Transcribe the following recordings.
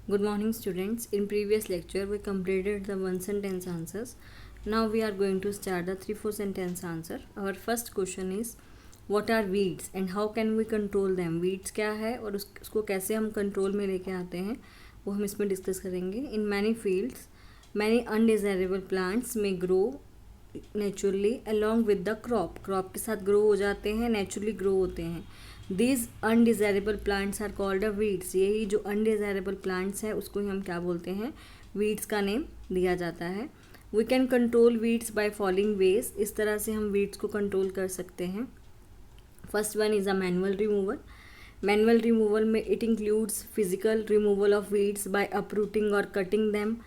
Good morning, students. In previous lecture, we completed the one sentence answers. Now we are going to start the 3-4 sentence answer. Our first question is, what are weeds and how can we control them? Weeds क्या है और उसको कैसे हम control में लेके आते हैं वो हम इसमें डिस्कस करेंगे. In many fields, many undesirable plants may grow naturally along with the crop के साथ ग्रो हो जाते हैं, नेचुरली ग्रो होते हैं. These undesirable plants are called a weeds. यही जो अनडिज़ायरेबल प्लांट्स है उसको ही हम क्या बोलते हैं, वीड्स का नेम दिया जाता है. We can control weeds by following ways. इस तरह से हम वीड्स को कंट्रोल कर सकते हैं. First one is a manual removal. Manual removal में it includes physical removal of weeds by uprooting और cutting them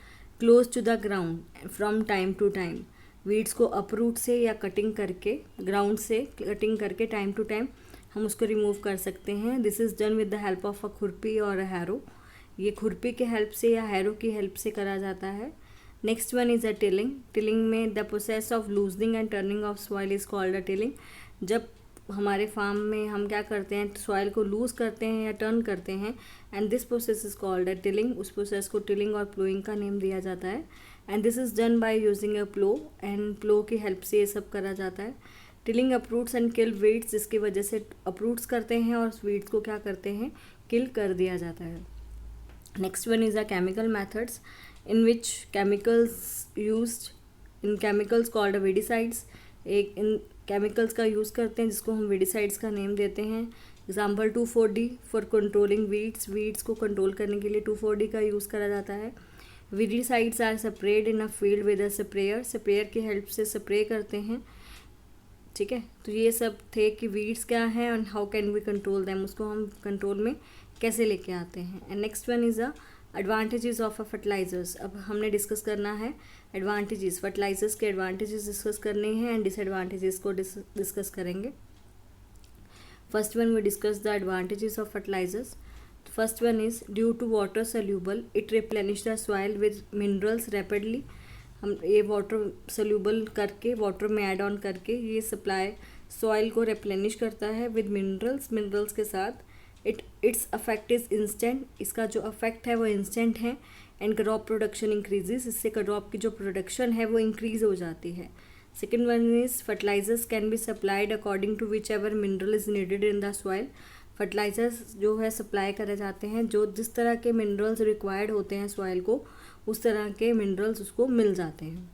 close to the ground from time to time. Weeds को अपरूट से या कटिंग करके, ग्राउंड से कटिंग करके time to time हम उसको रिमूव कर सकते हैं. This is done with the help of a खुरपी और अ हैरो. ये खुरपी के हेल्प से या हैरो की हेल्प से करा जाता है. Next one is a tilling. Tilling में the process of loosening and turning of soil is called a tilling. जब हमारे फार्म में हम क्या करते हैं, सॉइल को लूज़ करते हैं या टर्न करते हैं, and this process is called a tilling. उस प्रोसेस को टिलिंग और प्लोइंग का नेम दिया जाता है. And this is done by using a plough. And plough की हेल्प से ये सब करा जाता है. Tilling uproots and kill weeds. जिसकी वजह से अप्रूट्स करते हैं और वीड्स को क्या करते हैं, किल कर दिया जाता है. Next one is a chemical methods in which chemicals used in chemicals called weedicides. एक इन केमिकल्स का यूज़ करते हैं जिसको हम वेडिसाइड्स का नेम देते हैं. Example 2,4-D for controlling weeds. Weeds को कंट्रोल करने के लिए 2,4-D का यूज़ करा जाता है. Weedicides are spread in a field with a sprayer. Sprayer की हेल्प से स्प्रे करते हैं. ठीक है, तो ये सब थे कि वीड्स क्या हैं and how can we control them. उसको हम कंट्रोल में कैसे लेके आते हैं. And next one is a advantages of a fertilisers. अब हमने डिस्कस करना है एडवांटेजेस, फर्टिलाइजर्स के एडवांटेजेस डिस्कस करने हैं एंड डिसएडवांटेजेस को डिस्कस करेंगे. First one we discuss the advantages of fertilisers. First one is due to water soluble it replenish the soil with minerals rapidly. हम ये वाटर सोल्यूबल करके, water में add on करके ये सप्लाई सॉइल को replenish करता है विद मिनरल्स के साथ. Its effect is instant. इसका जो अफेक्ट है वो इंस्टेंट है. And crop production increases. इससे क्रॉप की जो प्रोडक्शन है वो इंक्रीज हो जाती है. Second one is fertilisers can be supplied according to whichever mineral is needed in the soil. Fertilisers जो है सप्लाई करे जाते हैं, जो जिस तरह के मिनरल्स रिक्वायर्ड होते हैं सॉइल को उस तरह के मिनरल्स उसको मिल जाते हैं.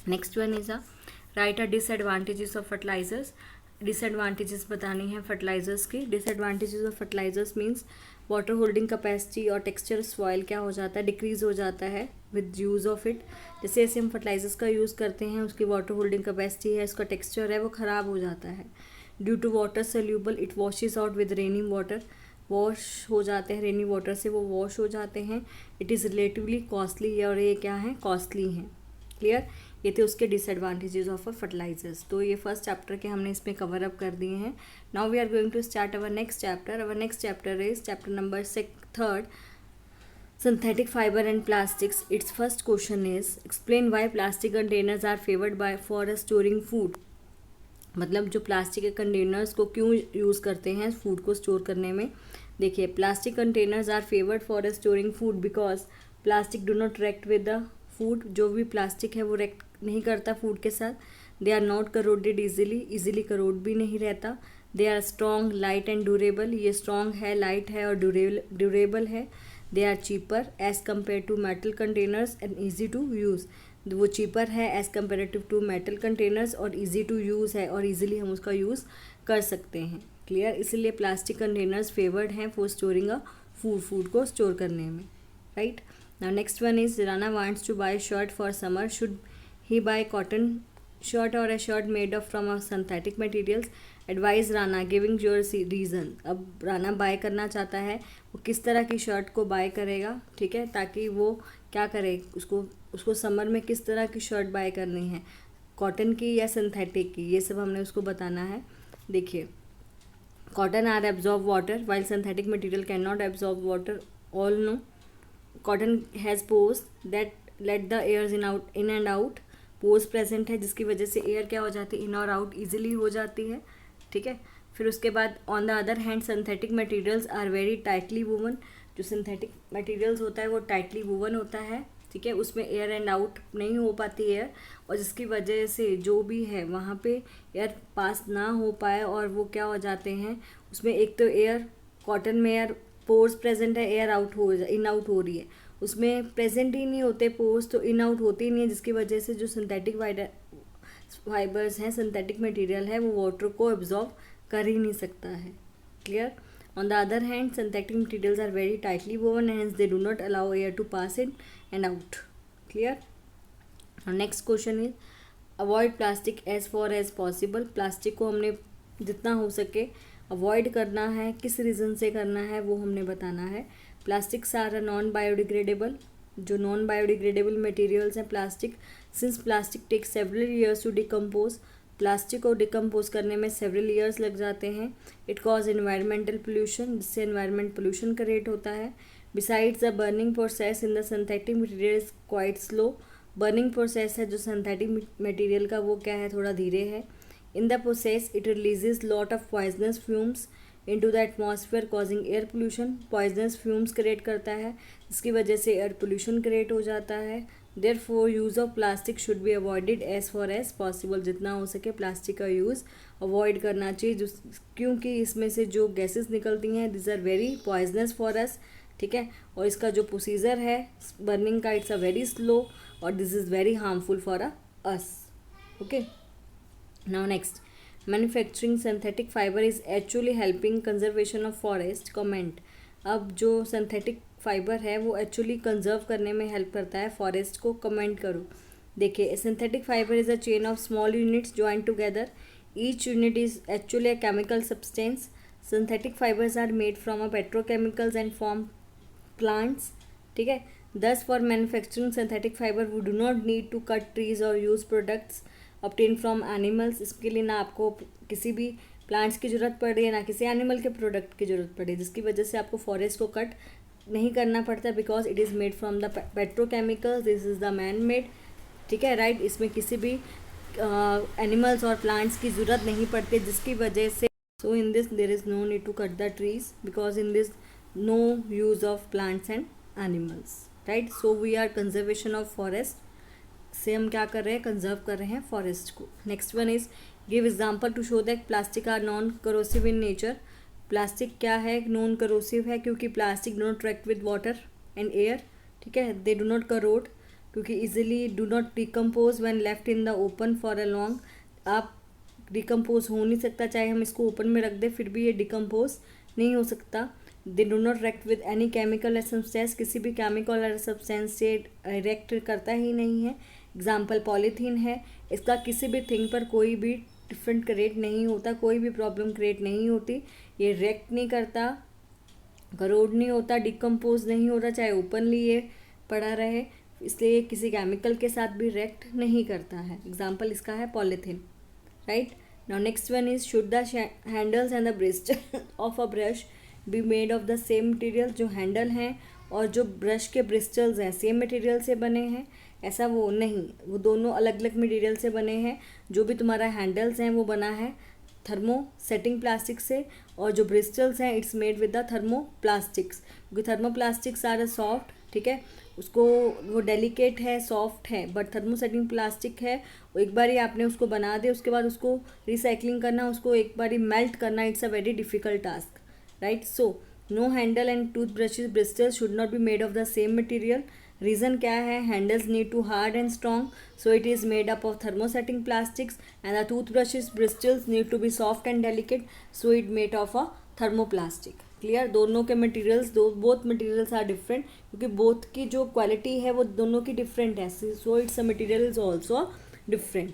Next one is a right a disadvantages of fertilisers. Disadvantages बतानी है फर्टिलाइजर्स की. Disadvantages of fertilisers means water holding capacity और टेक्सचर सॉइल क्या हो जाता है, डिक्रीज हो जाता है विद यूज़ ऑफ इट. जैसे जैसे हम फर्टिलाइजर्स का यूज़ करते हैं उसकी वाटर होल्डिंग कैपेसिटी है, उसका टेक्सचर है वो ख़राब हो जाता है. Due to water soluble it washes out with rainy water. Wash हो जाते हैं रेनी वाटर से, वो वॉश हो जाते हैं. It is relatively costly. और ये क्या है, कॉस्टली हैं. क्लियर. ये थे उसके डिसएडवांटेजेस ऑफ अ फर्टिलाइजर्स. तो ये फर्स्ट चैप्टर के हमने इसमें कवर अप कर दिए हैं. Now we are going to start our next chapter. Our next chapter is chapter number 3, synthetic fiber and plastics. Its first question is explain why plastic containers are favored by for storing food. मतलब जो plastic के containers को क्यों use करते हैं food को store करने में. देखिए, plastic containers are favoured for storing food because plastic do not react with the food. जो भी प्लास्टिक है वो रिएक्ट नहीं करता फूड के साथ. They are not corroded easily corrode भी नहीं रहता. They are strong, light and durable. ये स्ट्रॉन्ग है, लाइट है और ड्यूरेबल है. They are cheaper as compare to metal containers and easy to use. वो चीपर है as comparative to metal containers और इजी टू यूज़ है और इजीली हम उसका यूज़ कर सकते हैं. क्लियर. इसीलिए प्लास्टिक कंटेनर्स फेवर्ड हैं फॉर स्टोरिंग अ फूड को स्टोर करने में. Right. Now next one is Rana wants to buy shirt for summer. Should he buy cotton shirt और a shirt made of from a synthetic materials. Advise Rana giving your reason. अब Rana bye करना चाहता है, वो किस तरह की शर्ट को बाय करेगा, ठीक है, ताकि वो क्या करे, उसको समर में किस तरह की शर्ट बाय करनी है, कॉटन की या सिंथेटिक की, ये सब हमने उसको बताना है. देखिए, cotton are absorb water while synthetic material can not absorb water. All know cotton has pores that let the airs in and out. Pores present है जिसकी वजह से एयर क्या हो जाती है, इन और आउट ईजिली हो जाती है. ठीक है. फिर उसके बाद on the other hand synthetic materials are very tightly woven. जो सिंथेटिक मटेरियल्स होता है वो टाइटली वूवन होता है, ठीक है, उसमें एयर एंड आउट नहीं हो पाती एयर, और जिसकी वजह से जो भी है वहाँ पे एयर पास ना हो पाए और वो क्या हो जाते हैं, उसमें एक तो एयर, कॉटन में एयर पोर्स प्रेजेंट है, एयर आउट हो इन आउट हो रही है, उसमें प्रेजेंट ही नहीं होते पोर्स, तो इन आउट होती ही नहीं है, जिसकी वजह से जो सिंथेटिक फाइबर्स हैं, सिंथेटिक मटेरियल है, वो वाटर को एब्जॉर्ब कर ही नहीं सकता है। Clear? On the other hand, synthetic materials are very tightly woven and hence they do not allow air to pass in and out. Clear? Now next question is avoid plastic as far as possible. Plastic को हमने जितना हो सके avoid करना है, किस reason से करना है वो हमने बताना है। प्लास्टिक्स आर नॉन बायोडिग्रेडेबल, जो नॉन बायोडिग्रेडेबल मटेरियल्स हैं plastic, since plastic take several years to decompose, plastic को डिकम्पोज करने में सेवरल ईयर्स लग जाते हैं। इट कॉज एनवायरमेंटल पोल्यूशन, जिससे एनवायरमेंट पोल्यूशन का रेट होता है। Besides the burning process in the synthetic material is quite slow, burning process है जो सिंथेटिक मटेरियल का वो क्या है, थोड़ा धीरे है। In the process it releases lot of poisonous fumes into the atmosphere causing air pollution, poisonous fumes create करता है जिसकी वजह से एयर पोल्यूशन क्रिएट हो जाता है। Therefore use of plastic should be avoided as far as possible, जितना हो सके प्लास्टिक का यूज़ अवॉइड करना चाहिए, क्योंकि इसमें से जो गैसेस निकलती हैं this are very poisonous for us, ठीक है, और इसका जो प्रोसीजर है बर्निंग का इट्स अ वेरी स्लो और this is very harmful for us. Okay, now next, manufacturing synthetic fibre is actually helping conservation of forest. Comment, अब जो सिंथेटिक फाइबर है वो एक्चुअली कंजर्व करने में हेल्प करता है फॉरेस्ट को। कमेंट करो। देखिए, synthetic fibre is a chain of small units joint together, each unit is actually a chemical substance. Synthetic fibres are made from a petrochemicals and form plants, ठीक है। Thus for manufacturing synthetic fibre we do not need to cut trees और use products obtain from animals. इसके लिए ना आपको किसी भी plants की ज़रूरत पड़ रही है ना किसी एनिमल के प्रोडक्ट की ज़रूरत पड़ रही है, जिसकी वजह से आपको फॉरेस्ट को कट नहीं करना पड़ता, because it is made from the petrochemicals, this is the man made, ठीक है, राइट। इसमें किसी भी एनिमल्स और प्लांट्स की ज़रूरत नहीं पड़ती, जिसकी वजह से so in this there is no need to cut the trees because in this no use of plants and animals, right. So we are conservation of forest से हम क्या कर रहे हैं, कंजर्व कर रहे हैं फॉरेस्ट को। Next one is give example to show that plastic are non corrosive in nature. Plastic क्या है, नॉन करोसिव है क्योंकि plastic do not react with water and air, ठीक है, दे डू नॉट करोड, क्योंकि easily do not decompose when left in the open for a long. आप decompose हो नहीं सकता, चाहे हम इसको ओपन में रख दें फिर भी ये डिकम्पोज नहीं हो सकता। दे do not react with any chemical या सब्सटेंस, किसी भी केमिकल या सब्सटेंस से रिएक्ट करता ही नहीं है। एग्जाम्पल पॉलीथीन है, इसका किसी भी थिंग पर कोई भी डिफरेंट क्रिएट नहीं होता, कोई भी प्रॉब्लम क्रिएट नहीं होती, ये रिएक्ट नहीं करता, करोड नहीं होता, डिकम्पोज नहीं होता, चाहे ओपनली ये पड़ा रहे, इसलिए किसी केमिकल के साथ भी रिएक्ट नहीं करता है। एग्जाम्पल इसका है polythene, right. Now next one is should the handles and the Bristol of a brush B made of the same material. जो हैंडल हैं और जो ब्रश के ब्रिस्टल्स हैं सेम मटेरियल से बने हैं, ऐसा वो नहीं, वो दोनों अलग अलग मटेरियल से बने हैं। जो भी तुम्हारा हैंडल्स हैं वो बना है थर्मो सेटिंग प्लास्टिक से, और जो ब्रिस्टल्स हैं it's made with the thermo plastics, क्योंकि थर्मो प्लास्टिक्स आर सॉफ्ट, ठीक है, उसको वो डेलिकेट है, सॉफ्ट है, बट थर्मो सेटिंग प्लास्टिक है वो एक बार ही आपने उसको बना दे, उसके बाद उसको रिसाइकलिंग करना, उसको एक बार ही मेल्ट करना, it's a very difficult task, right. So no handle and toothbrushes bristles should not be made of the same material. Reason क्या है, handles need to hard and strong, so it is made up of thermosetting plastics, and the toothbrushes bristles need to be soft and delicate, so it made of a thermoplastic. Clear, दोनों के materials both materials are different, क्योंकि both की जो quality है वो दोनों की different है, so it's a material is also different.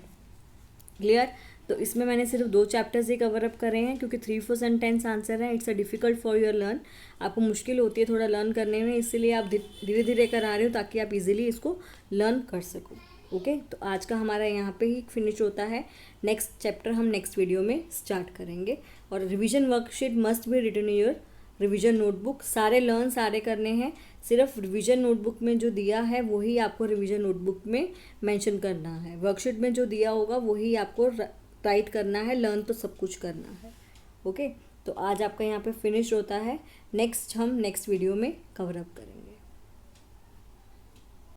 Clear, तो इसमें मैंने सिर्फ 2 चैप्टर्स ही कवर अप करे हैं, क्योंकि 3-4 सेंटेंस आंसर है, it's a difficult for your learn, आपको मुश्किल होती है थोड़ा लर्न करने में, इसलिए आप धीरे धीरे करा रहे हो ताकि आप इजीली इसको लर्न कर सको। ओके, तो आज का हमारा यहाँ पे ही फिनिश होता है, नेक्स्ट चैप्टर हम नेक्स्ट वीडियो में स्टार्ट करेंगे। और revision worksheet must be written in your revision notebook, सारे लर्न सारे करने हैं, सिर्फ रिविजन नोटबुक में जो दिया है वही आपको रिविजन नोटबुक में मेंशन करना है, वर्कशीट में जो दिया होगा वही आपको राइट करना है, लर्न तो सब कुछ करना है। ओके, तो आज आपका यहाँ पे फिनिश होता है। नेक्स्ट हम नेक्स्ट वीडियो में कवर अप करेंगे।